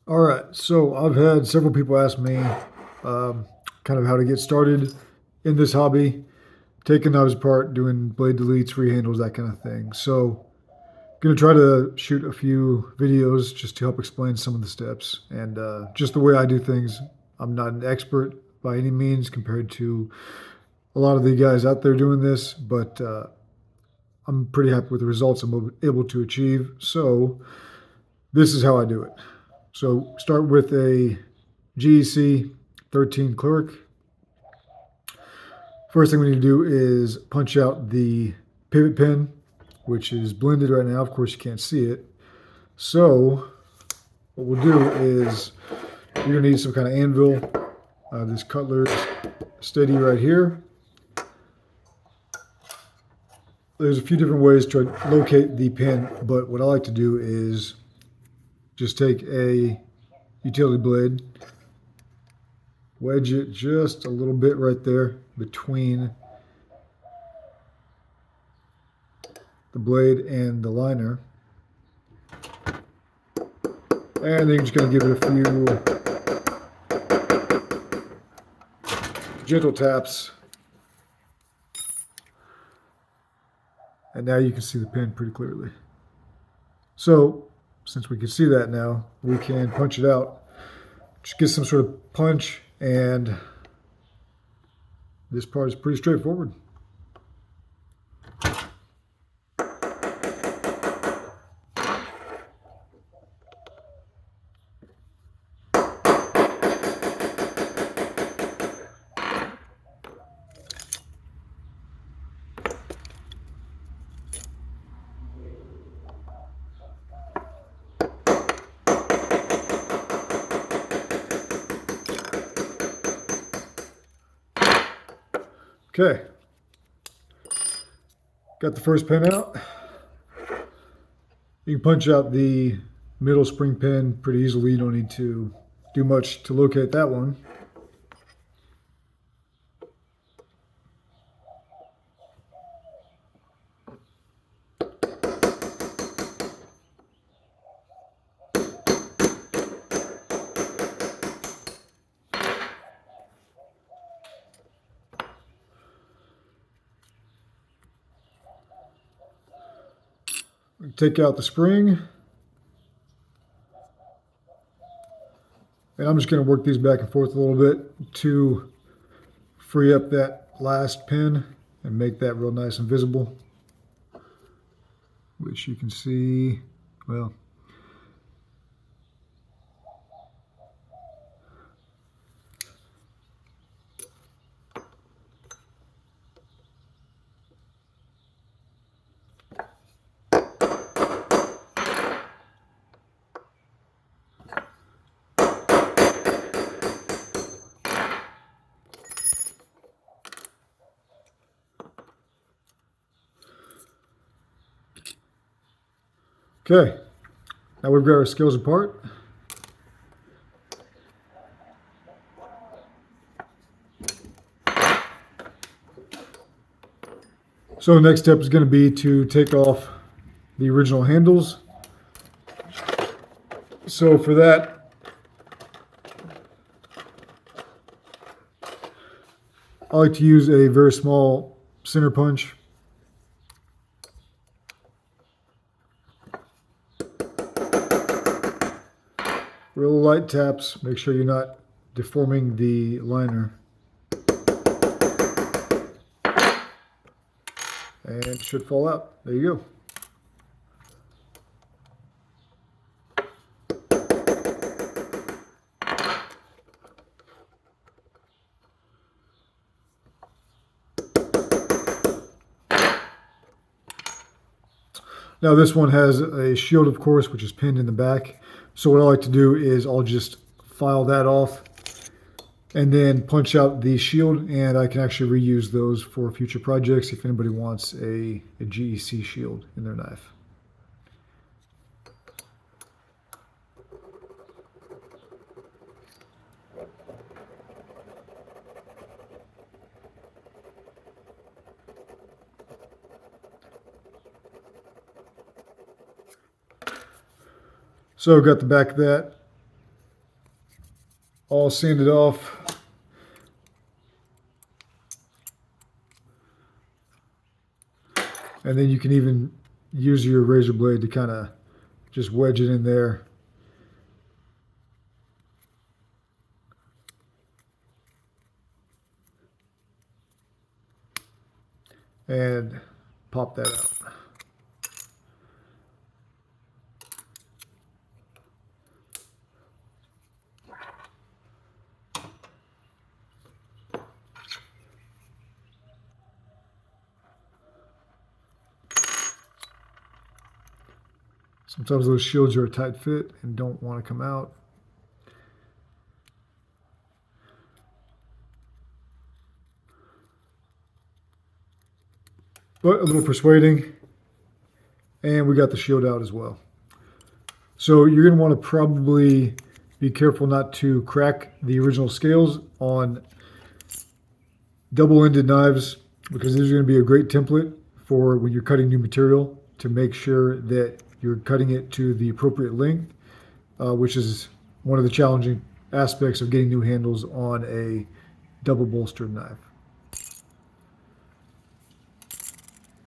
All right, so I've had several people ask me um, kind of how to get started in this hobby, taking knives apart, doing blade deletes, free handles, that kind of thing. So, gonna try to shoot a few videos just to help explain some of the steps and just the way I do things. I'm not an expert by any means compared to a lot of the guys out there doing this, but I'm pretty happy with the results I'm able to achieve. So, this is how I do it. So, start with a GEC 13 clerk. First thing we need to do is punch out the pivot pin, which is blended right now. Of course, you can't see it. So what we'll do is you're gonna need some kind of anvil. This cutler's steady right here. There's a few different ways to locate the pin, but what I like to do is just take a utility blade, wedge it just a little bit right there between the blade and the liner. And then you're just going to give it a few gentle taps. And now you can see the pin pretty clearly. So, since we can see that now, we can punch it out. Just get some sort of punch, and this part is pretty straightforward. Okay, got the first pin out. You can punch out the middle spring pin pretty easily. You don't need to do much to locate that one. Take out the spring. And I'm just going to work these back and forth a little bit to free up that last pin and make that real nice and visible, which you can see, well, okay, now we've got our skills apart. So the next step is going to be to take off the original handles. So for that, I like to use a very small center punch. Real light taps, make sure you're not deforming the liner. And it should fall out. There you go. Now this one has a shield, of course, which is pinned in the back. So what I like to do is I'll just file that off and then punch out the shield, and I can actually reuse those for future projects if anybody wants a GEC shield in their knife. So got the back of that. all sanded off. And then you can even use your razor blade to kind of just wedge it in there. And pop that out. Sometimes those shields are a tight fit and don't want to come out. But a little persuading, and we got the shield out as well. So you're going to want to probably be careful not to crack the original scales on double-ended knives, because this is going to be a great template for when you're cutting new material to make sure that you're cutting it to the appropriate length, which is one of the challenging aspects of getting new handles on a double bolstered knife.